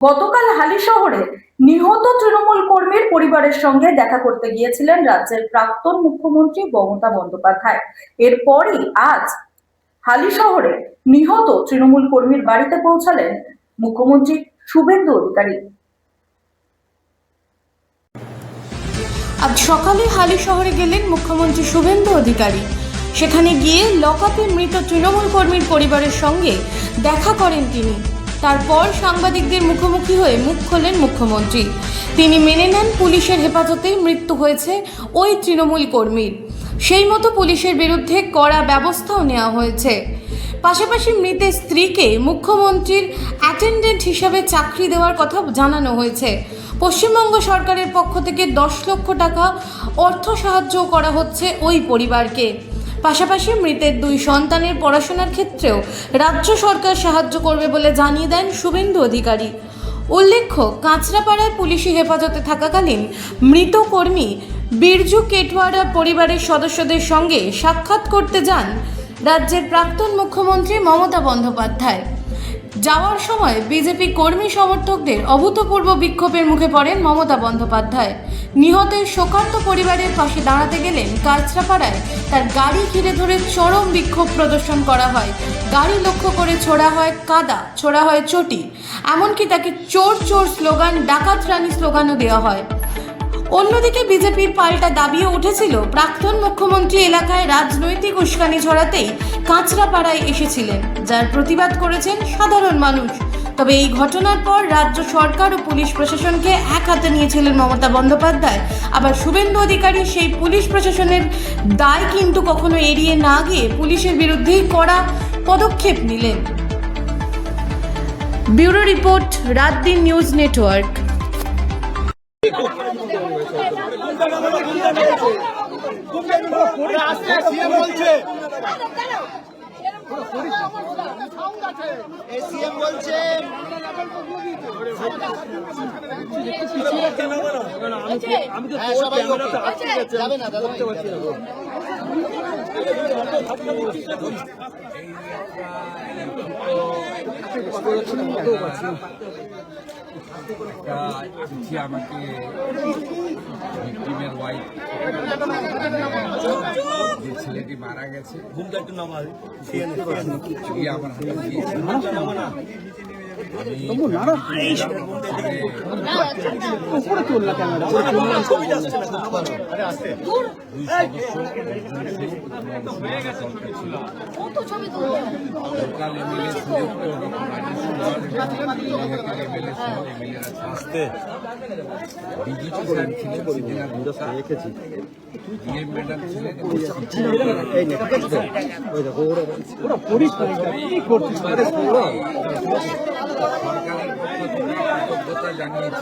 গতকাল হালিশহরে নিহত তৃণমূল কর্মীর পরিবারের সঙ্গে দেখা করতে গিয়েছিলেন রাজ্যের প্রাক্তন মুখ্যমন্ত্রী মমতা বন্দ্যোপাধ্যায়। এরপরই আজ হালিশহরে নিহত তৃণমূল কর্মীর বাড়িতে পৌঁছালেন মুখ্যমন্ত্রী শুভেন্দু অধিকারী। আজ সকালে হালিশহরে গেলেন মুখ্যমন্ত্রী শুভেন্দু অধিকারী। সেখানে গিয়ে লকআপে মৃত তৃণমূল কর্মীর পরিবারের সঙ্গে দেখা করেন তিনি। তারপর সাংবাদিকদের মুখোমুখি হয়ে মুখ খোলেন মুখ্যমন্ত্রী। তিনি মেনে নেন পুলিশের হেফাজতেই মৃত্যু হয়েছে ওই তৃণমূল কর্মীর। সেই মতো পুলিশের বিরুদ্ধে কড়া ব্যবস্থাও নেওয়া হয়েছে। পাশাপাশি মৃতের স্ত্রীকে মুখ্যমন্ত্রীর অ্যাটেন্ডেন্ট হিসাবে চাকরি দেওয়ার কথা জানানো হয়েছে। পশ্চিমবঙ্গ সরকারের পক্ষ থেকে 10 লক্ষ টাকা অর্থ সাহায্য করা হচ্ছে ওই পরিবারকে। পাশাপাশি মৃতের 2 সন্তানের পড়াশোনার ক্ষেত্রেও রাজ্য সরকার সাহায্য করবে বলে জানিয়ে দেন শুভেন্দু অধিকারী। উল্লেখ্য, কাঁচরাপাড়ায় পুলিশি হেফাজতে থাকাকালীন মৃত কর্মী বিরজু কেটওয়াড়া পরিবারের সদস্যদের সঙ্গে সাক্ষাৎ করতে যান রাজ্যের প্রাক্তন মুখ্যমন্ত্রী মমতা বন্দ্যোপাধ্যায়। যাওয়ার সময় বিজেপি কর্মী সমর্থকদের অভূতপূর্ব বিক্ষোভের মুখে পড়েন মমতা বন্দ্যোপাধ্যায়। নিহতের শোকার্ত পরিবারের পাশে দাঁড়াতে গেলেন কাঁচরাপাড়ায় তার গাড়ি ঘিরে ধরে চরম বিক্ষোভ প্রদর্শন করা হয়। গাড়ি লক্ষ্য করে ছোড়া হয় কাদা, ছোড়া হয় চটি, এমনকি তাকে চোর চোর স্লোগান, ডাকাত রানী স্লোগানও দেওয়া হয়। অন্যদিকে বিজেপির পাল্টা দাবিও উঠেছিল, প্রাক্তন মুখ্যমন্ত্রী এলাকায় রাজনৈতিক উস্কানি ছড়াতেই কাঁচরাপাড়ায় এসেছিলেন, যার প্রতিবাদ করেছেন সাধারণ মানুষ। তবে এই ঘটনার পর রাজ্য সরকার ও পুলিশ প্রশাসনকে এক হাতে নিয়েছিলেন মমতা বন্দ্যোপাধ্যায়। আবার শুভেন্দু অধিকারী সেই পুলিশ প্রশাসনের দায় কিন্তু কখনো এড়িয়ে না গিয়ে পুলিশের বিরুদ্ধেই কড়া পদক্ষেপ নিলেন। Bureau report, রাতদিন news network. CM বলছে সবাই যাবে না দাদা। চিঠি আমাকে ভিক্টিমের ওয়াইফ, যে ছেলেটি মারা গেছে, আমার হাতে দিয়েছে। ম্যাডাম ছিলেন, সরকারের পক্ষ থেকে কৃতজ্ঞতা জানিয়েছি।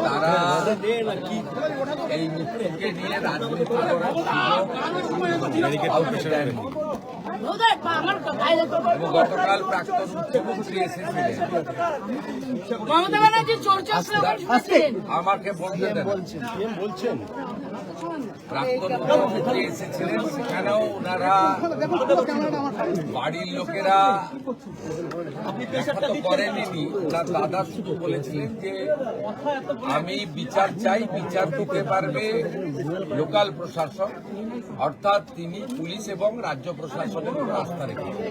তারা এই মৃত্যুকে নিয়ে রাজনীতি করার এবং গতকাল প্রাক্তন মুখ্যমন্ত্রী এসেছিলেন, আমাকে বলছেন প্রাক্তন মুখ্যমন্ত্রী এসেছিলেন, সেখানেও ওনারা বাড়ির লোকেরা দেখা তো করেনি। ওনার দাদা শুধু বলেছিলেন যে আমি বিচার চাই, বিচার দিতে পারবে লোকাল প্রশাসন, অর্থাৎ তিনি পুলিশ এবং রাজ্য প্রশাসনের উপর আস্থা রেখেছেন।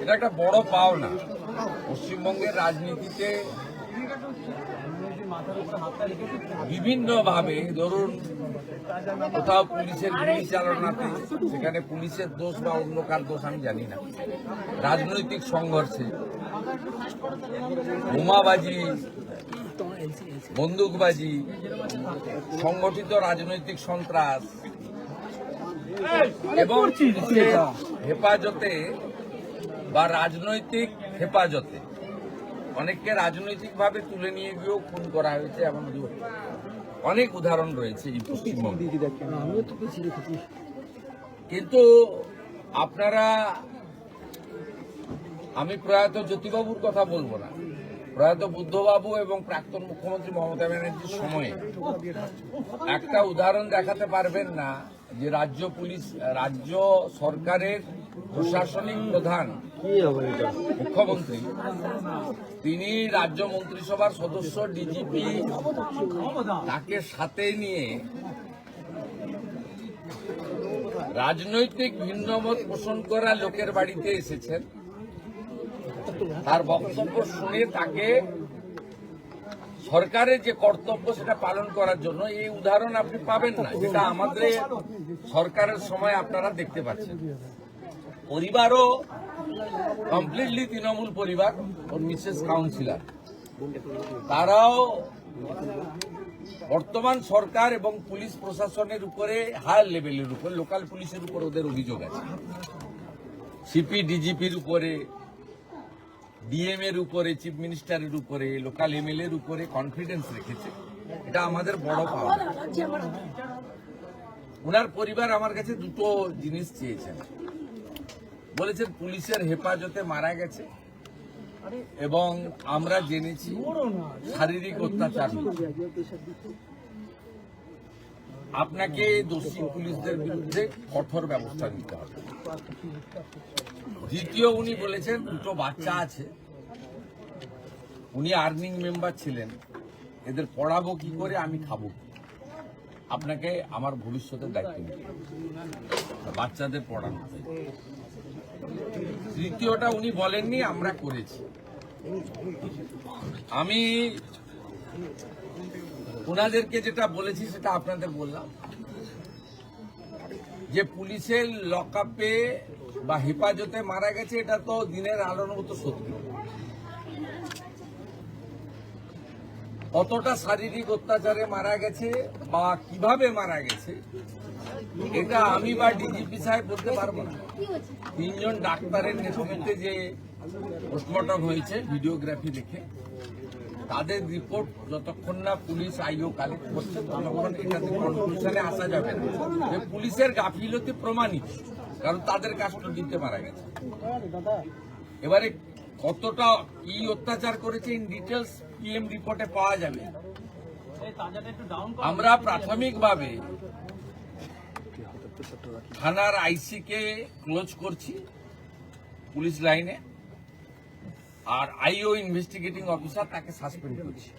এটা একটা বড় পাওনা। পশ্চিমবঙ্গের রাজনীতিতে বিভিন্নভাবে, ধরুন কোথাও পুলিশের গুলি চালনাতে, সেখানে পুলিশের দোষ বা অন্য কার দোষ আমি জানি না, রাজনৈতিক সংঘর্ষে, বোমাবাজি, বন্দুকবাজি, সংগঠিত রাজনৈতিক সন্ত্রাস এবং হেফাজতে বা রাজনৈতিক হেফাজতে অনেককে রাজনৈতিকভাবে তুলে নিয়ে গিয়েও খুন করা হয়েছে, এমন অনেক উদাহরণ রয়েছে এই পশ্চিমবঙ্গে। কিন্তু আপনারা, আমি প্রয়াত জ্যোতিবাবুর কথা বলবো না, প্রয়াত বুদ্ধবাবু এবং প্রাক্তন মুখ্যমন্ত্রী মমতা ব্যানার্জির সময়ে একটা উদাহরণ দেখাতে পারবেন না যে রাজ্য সরকারের প্রশাসনিক প্রধান মুখ্যমন্ত্রী তিনি রাজ্য মন্ত্রিসভার সদস্য ডিজিপি তাকে সাথে নিয়ে রাজনৈতিক ভিন্নমত পোষণ করা লোকের বাড়িতে এসেছেন। তার বক্তব্য শুনে তাকে সরকারের যে কর্তব্য সেটা পালন করার জন্য এই উদাহরণ আপনি পাবেন না, যেটা আমাদের সরকারের সময় আপনারা দেখতে পাচ্ছেন। পরিবারও কমপ্লিটলি তৃণমূল পরিবার, ওর মিসেস কাউন্সিলর, তারাও বর্তমান সরকার এবং পুলিশ প্রশাসনের উপরে হায়ার লেভেলের উপর, লোকাল পুলিশের উপর ওদের অভিযোগ আছে। সিপি ডিজিপির উপরে, ডিএম এর উপরে, চিফ মিনিস্টারের উপরে, লোকাল এমএলএ এর উপরে কনফিডেন্স রেখেছে। এটা আমাদের বড় পাওয়া। ওনার পরিবার আমার কাছে দুটো জিনিস চেয়েছেন। বলেছেন পুলিশের হেফাজতে মারা গেছে এবং আমরা জেনেছি শারীরিক অত্যাচার হয়েছে। আপনাকে দোষী পুলিশদের বিরুদ্ধে কঠোর ব্যবস্থা নিতে হবে। দ্বিতীয়, উনি বলেছেন দুটো বাচ্চা আছে, উনি আর্নিং মেম্বার ছিলেন, এদের পড়াবো কি করে, আমি খাবো কি? আপনাকে আমার ভবিষ্যতের দায়িত্ব নিতে হবে, বাচ্চাদের পড়ানো। তৃতীয়টা উনি বলেননি, আমরা করেছি। আমি ওনাদেরকে যেটা বলেছি সেটা আপনাদের বললাম, যে পুলিশের লকআপে বা হেফাজতে মারা গেছে, এটা তো দিনের আলোর মতো সত্যি। কতটা শারীরিক অত্যাচারে মারা গেছে বা কিভাবে মারা গেছে এটা আমি বা ডিজিপি সাহেব বলতে পারবো না। 3 জন ডাক্তারের নেতৃত্বে যে পোস্টমর্টম হয়েছে ভিডিওগ্রাফি দেখে, তাদের রিপোর্ট যতক্ষণ না পুলিশ আইও কালেক্ট করছে ততক্ষণ এটাতে কনক্লুশনে আসা যাবে না যে পুলিশের গাফিলতি প্রমাণিত, কারণ তাদের কাস্টডিতে মারা গেছে। এবারে কতটা কি অত্যাচার করেছে ইন ডিটেলস পিএম রিপোর্টে পাওয়া যাবে। আমরা প্রাথমিকভাবে থানার আইসি কে ক্লোজ করছি পুলিশ লাইনে, আর আইও ইনভেস্টিগেটিং অফিসার তাকে সাসপেন্ড করছি।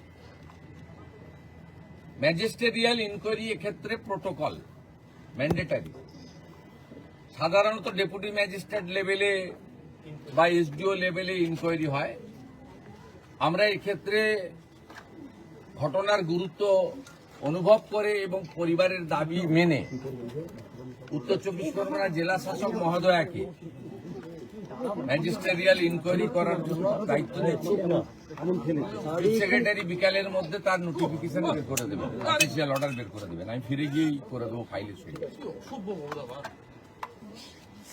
ম্যাজিস্ট্রিয়াল ইনকোয়ারি এক্ষেত্রে প্রোটোকল ম্যান্ডেটারি। সাধারণত ডেপুটি ম্যাজিস্ট্রেট লেভেলে বা এসডিও লেভেলে ইনকোয়ারি হয়। আমরা এক্ষেত্রে ঘটনার গুরুত্ব অনুভব করে এবং পরিবারের দাবি মেনে উত্তর 24 পরগনা জেলা শাসক মহোদয়াকে ম্যাজিস্ট্রিয়াল ইনকোয়ারি করার জন্য দায়িত্ব দিচ্ছি। চিফ সেক্রেটারি বিকালের মধ্যে তার নোটিফিকেশন বের করে দেবেন, অফিসিয়াল অর্ডার বের করে দেবেন, আমি ফিরে গিয়েই করে দেবো ফাইলে সই।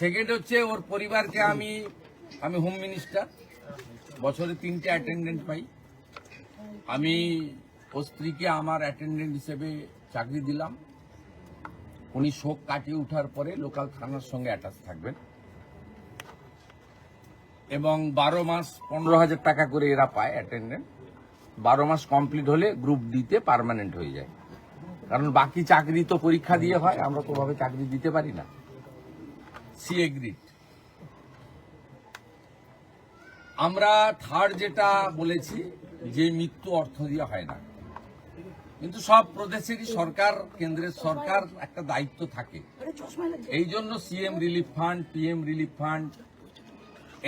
সেকেন্ড হচ্ছে ওর পরিবারকে আমি হোম মিনিস্টার, বছরে 3টে অ্যাটেন্ডেন্ট পাই। আমি ওর স্ত্রীকে আমার অ্যাটেন্ডেন্ট হিসেবে চাকরি দিলাম। উনি শোক কাটিয়ে ওঠার পরে লোকাল থানার সঙ্গে অ্যাটাচ থাকবেন এবং 12 মাস 15,000 টাকা করে এরা পায় অ্যাটেন্ডেন্ট। 12 মাস কমপ্লিট হলে গ্রুপ ডিতে পার্মানেন্ট হয়ে যায়, কারণ বাকি চাকরি তো পরীক্ষা দিয়ে হয়, আমরা তো ভাবে চাকরি দিতে পারি না। C agreed. আমরা থার্ড যেটা বলেছি যে মৃত্যু অর্থ দিয়ে হয় না, কিন্তু সব প্রদেশেরই সরকার, কেন্দ্রের সরকার একটা দায়িত্ব থাকে। এই জন্য CM relief fund, PM relief fund,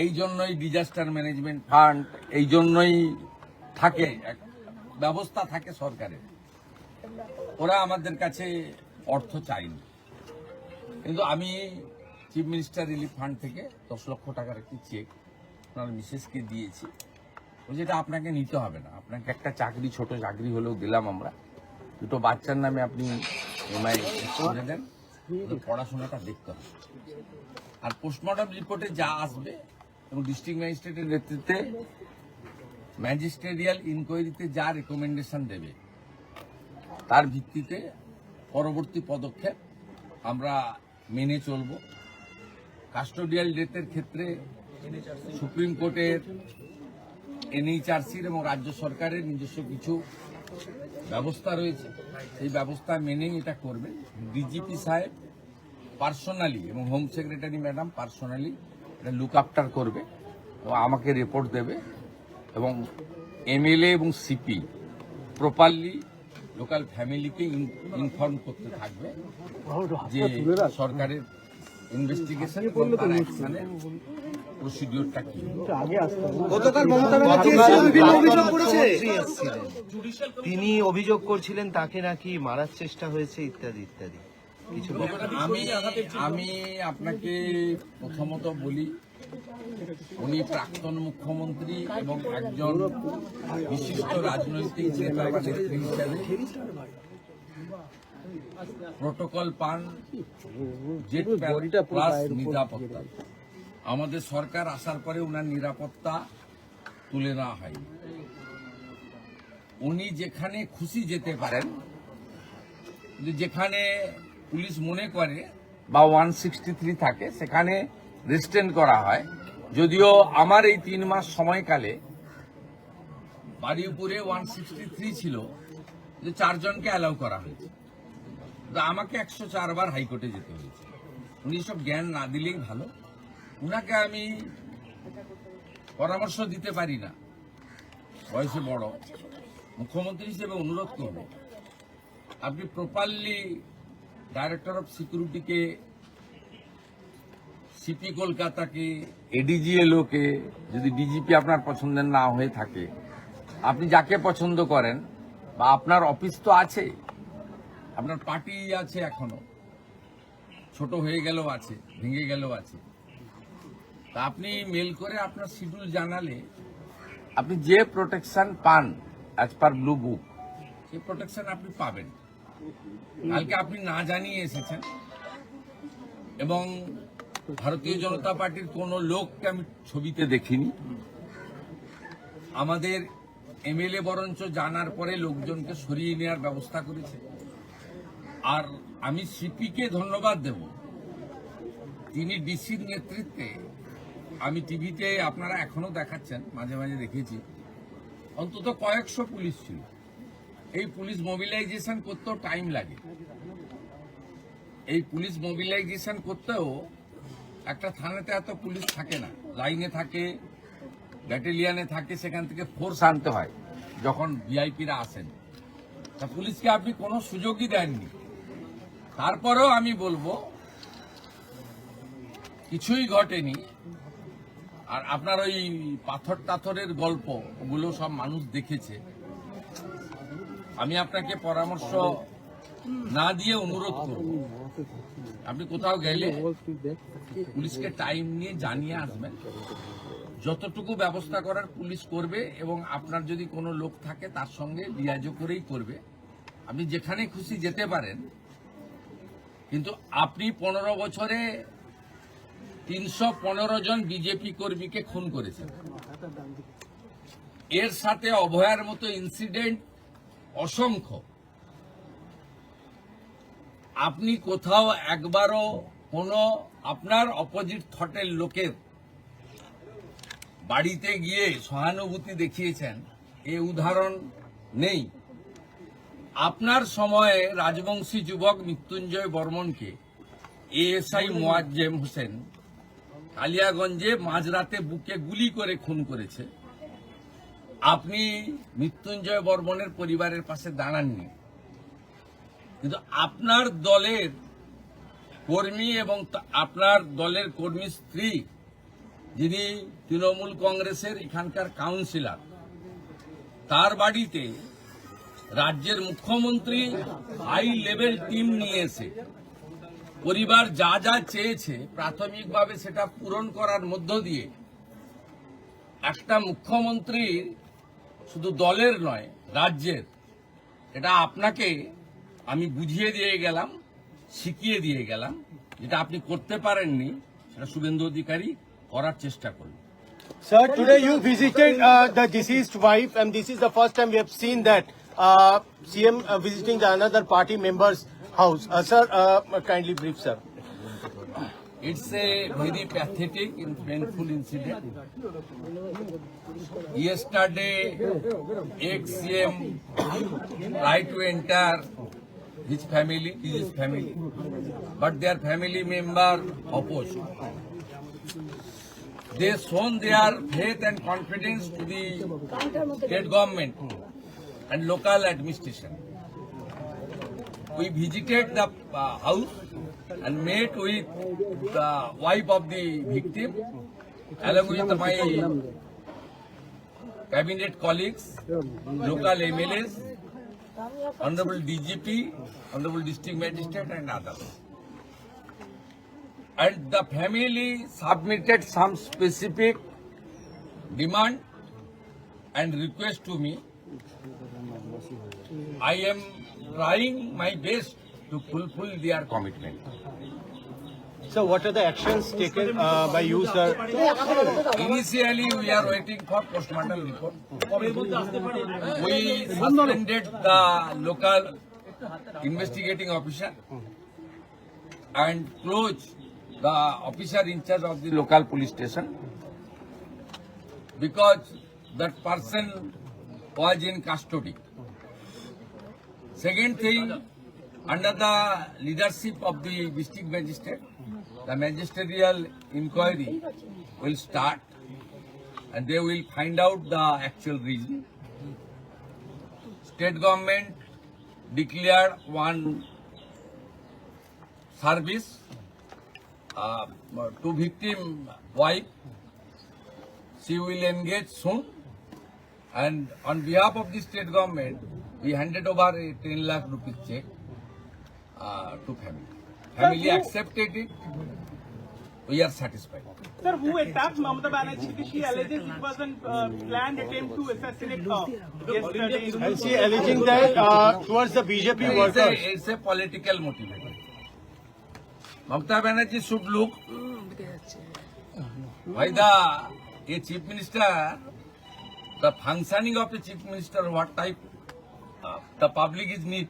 এই জন্যই ডিজাস্টার ম্যানেজমেন্ট ফান্ড, এই জন্যই থাকে, ব্যবস্থা থাকে সরকারের। ওরা আমাদের কাছে অর্থ চায়নি, কিন্তু আমি চিফ মিনিস্টার রিলিফ ফান্ড থেকে 10 লক্ষ টাকার একটি চেক আপনার মিসেসকে দিয়েছি। যেটা আপনাকে নিতে হবে না, আপনাকে একটা চাকরি, ছোট চাকরি হলেও দিলাম আমরা। দুটো বাচ্চার নামে আপনি এমআই করে দেন, পড়াশোনাটা দেখতে হবে। আর পোস্টমর্টম রিপোর্টে যা আসবে এবং ডিস্ট্রিক্ট ম্যাজিস্ট্রেটের নেতৃত্বে ম্যাজিস্ট্রিয়াল ইনকোয়ারিতে যা রেকমেন্ডেশন দেবে তার ভিত্তিতে পরবর্তী পদক্ষেপ আমরা মেনে চলব। কাস্টোডিয়াল ডেথের ক্ষেত্রে সুপ্রিম কোর্টের, এনএইচআরসির এবং রাজ্য সরকারের নিজস্ব কিছু ব্যবস্থা রয়েছে, সেই ব্যবস্থা মেনেই এটা করবে। ডিজিপি সাহেব পার্সোনালি এবং হোম সেক্রেটারি ম্যাডাম পার্সোনালি এটা লুক আফটার করবে। ও আমাকে রিপোর্ট দেবে এবং এমএলএ এবং সিপি প্রপারলি লোকাল ফ্যামিলিকে ইনফর্ম করতে থাকবে যে সরকারের ইনভেস্টিগেশন এবং তার অ্যাকশনের প্রসিডিওরটা কি। গতকাল মমতা ব্যানার্জি এসেছিলেন, বিভিন্ন অভিযোগ করেছে। তিনি অভিযোগ করছিলেন তাকে নাকি মারার চেষ্টা হয়েছে ইত্যাদি ইত্যাদি কিছু আমি আপনাকে প্রথমত বলি, উনি প্রাক্তন মুখ্যমন্ত্রী এবং একজন বিশিষ্ট রাজনৈতিক নেতা বা নেত্রী হিসাবে প্রোটোকল পান, জেট প্লাস নিরাপত্তা। আমাদের সরকার আসার পরে উনার নিরাপত্তা তুলে নেওয়া হয়নি। উনি যেখানে খুশি যেতে পারেন, যেখানে পুলিশ মনে করে বা 163 থাকে সেখানে রেস্ট্রেন করা হয়। যদিও আমার এই 3 মাস সময়কালে বাড়িপুরে 163 ছিল, যে 4 জনকে অ্যালাউ করা হয়েছে, তো আমাকে 104 বার হাইকোর্টে যেতে হয়েছে। উনি সব জ্ঞান না দিলেই ভালো। উনাকে আমি পরামর্শ দিতে পারি না, বয়সে বড়, মুখ্যমন্ত্রী হিসেবে অনুরোধ করব, আপনি প্রপারলি ডাইরেক্টর অফ সিকিউরিটিকে, সিপি কলকাতাকে, এডিজিএলওকে, যদি ডিজিপি আপনার পছন্দের না হয়ে থাকে, আপনি যাকে পছন্দ করেন, বা আপনার অফিস তো আছে, আপনার পার্টি আছে, এখনো ছোট হয়ে গেলেও আছে, ভেঙে গেলেও আছে, তা আপনি মেল করে আপনার শিডিউল জানালে আপনি যে প্রোটেকশন পান অ্যাজ পার ব্লু বুক, সেই প্রোটেকশন আপনি পাবেন। কালকে আপনি না জানিয়ে এসেছেন এবং ভারতীয় জনতা পার্টির কোনো লোককে আমি ছবিতে দেখিনি। আমাদের এমএলএ বরঞ্চ জানার পরে লোকজনকে সরিয়ে নেওয়ার ব্যবস্থা করেছে। আর আমি সিপিকে ধন্যবাদ দেব, তিনি ডিসির নেতৃত্বে, আমি টিভিতে আপনারা এখনো দেখাচ্ছেন, মাঝে মাঝে দেখেছি, অন্তত কয়েকশো পুলিশ ছিল। এই পুলিশ মোবিলাইজেশন করতেও টাইম লাগে। এই পুলিশ মোবিলাইজেশন করতেও একটা থানাতে এত পুলিশ থাকে না, লাইনে থাকে, ব্যাটালিয়ানে থাকে, সেখান থেকে ফোর্স আনতে হয় যখন ভিআইপিরা আসেন। তা পুলিশকে আপনি কোনো সুযোগই দেননি। তারপরেও আমি বলবো কিছুই ঘটেনি। আর আপনার ওই পাথর টাথরের গল্প, ওগুলো সব মানুষ দেখেছে। আমি আপনাকে পরামর্শ না দিয়ে অনুরোধ করব, আপনি কোথাও গেলে পুলিশকে টাইম নিয়ে জানিয়ে আসবেন। যতটুকু ব্যবস্থা করার পুলিশ করবে এবং আপনার যদি কোনো লোক থাকে তার সঙ্গে লিয়াজো করেই করবে। আপনি যেখানে খুশি যেতে পারেন, কিন্তু আপনি 15 বছরে 315 জন বিজেপি কর্মীকে খুন করেছেন। এর সাথে অভয়ার মতো ইনসিডেন্ট অসংখ্য। আপনি কোথাও একবারও কোনো আপনার অপোজিট থটের লোকের বাড়িতে গিয়ে সহানুভূতি দেখিয়েছেন, এ উদাহরণ নেই। আপনার সময়ে রাজবংশী যুবক মৃত্যুঞ্জয় বর্মনকে এএসআই মোয়াজ্জেম হোসেন কালিয়াগঞ্জে মাঝরাতে বুকে গুলি করে খুন করেছে। আপনি মৃত্যুঞ্জয় বর্মনের পরিবারের পাশে দাঁড়াননি, কিন্তু আপনার দলের কর্মী এবং আপনার দলের কর্মী স্ত্রী, যিনি তৃণমূল কংগ্রেসের এখানকার কাউন্সিলর, তার বাড়িতে রাজ্যের মুখ্যমন্ত্রী হাই লেভেল টিম নিয়ে এসে পরিবার যা যা চেয়েছে প্রাথমিকভাবে সেটা পূরণ করার মধ্য দিয়ে একটা মুখ্যমন্ত্রীর শুধু দলের নয়, রাজ্যের, এটা আপনাকে আমি বুঝিয়ে দিয়ে গেলাম, শিখিয়ে দিয়ে গেলাম। যেটা আপনি করতে পারেননি সেটা শুভেন্দু অধিকারী করার চেষ্টা করুন। Sir, today you visited the deceased wife, and this is the first time we have seen that CM visiting the another party member's house. Sir, kindly brief, sir. It's a very pathetic and painful incident. Yesterday, ex-CM tried to enter his family, but their family member opposed. they shown their faith and confidence to the state government and local administration. We visited the house and met with the wife of the victim along with my cabinet colleagues, local MLAs, Honorable DGP, Honorable District Magistrate and others. And the family submitted some specific demand and request to me. I am trying my best to fulfill their commitment. So what are the actions taken by you, sir? Initially, we are waiting for postmortem report. We suspended the local investigating officer and closed the officer in charge of the local police station because that person was in custody. Second thing, under the leadership of the district magistrate, the magisterial inquiry will start and they will find out the actual reason. State government declared one service to victim wife. She will engage soon, and on behalf of the state government, we handed over a 10 lakh rupees check to family. Family accepted it. We are satisfied. Sir, who attacked Mamata Banerjee? She alleges it was a planned attempt to assassinate her yesterday. And she alleging that towards the BJP workers. It's a political motive. Mamata Banerjee should look why the chief minister, the functioning of the chief minister, what type the public is need.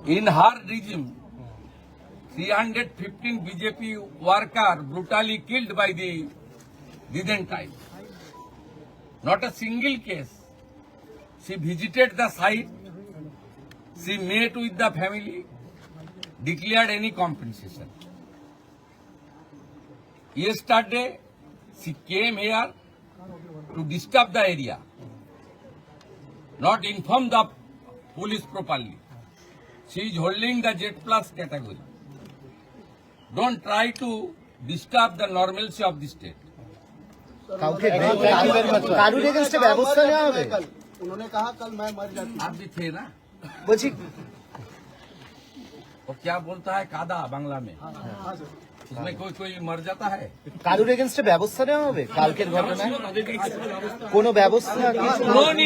In her regime, 315 BJP workers brutally killed by the Byzantine. Not a single case. She visited the site, she met with the family, declared any compensation. Yesterday, she came here to disturb the area, not inform the police properly. She is holding the Z plus category. Don't try to disturb the normalcy of the state. কারুর এগেনস্টে ব্যবস্থা নেওয়া হবে आप भी थे ना? বলছি वो क्या बोलता है कादा बांग्ला में? उसमें कोई मर जाता है? কারুর এগেনস্টে ব্যবস্থা নেওয়া হবে কালকের ঘটনায় কোনো ব্যবস্থা কিছু No need.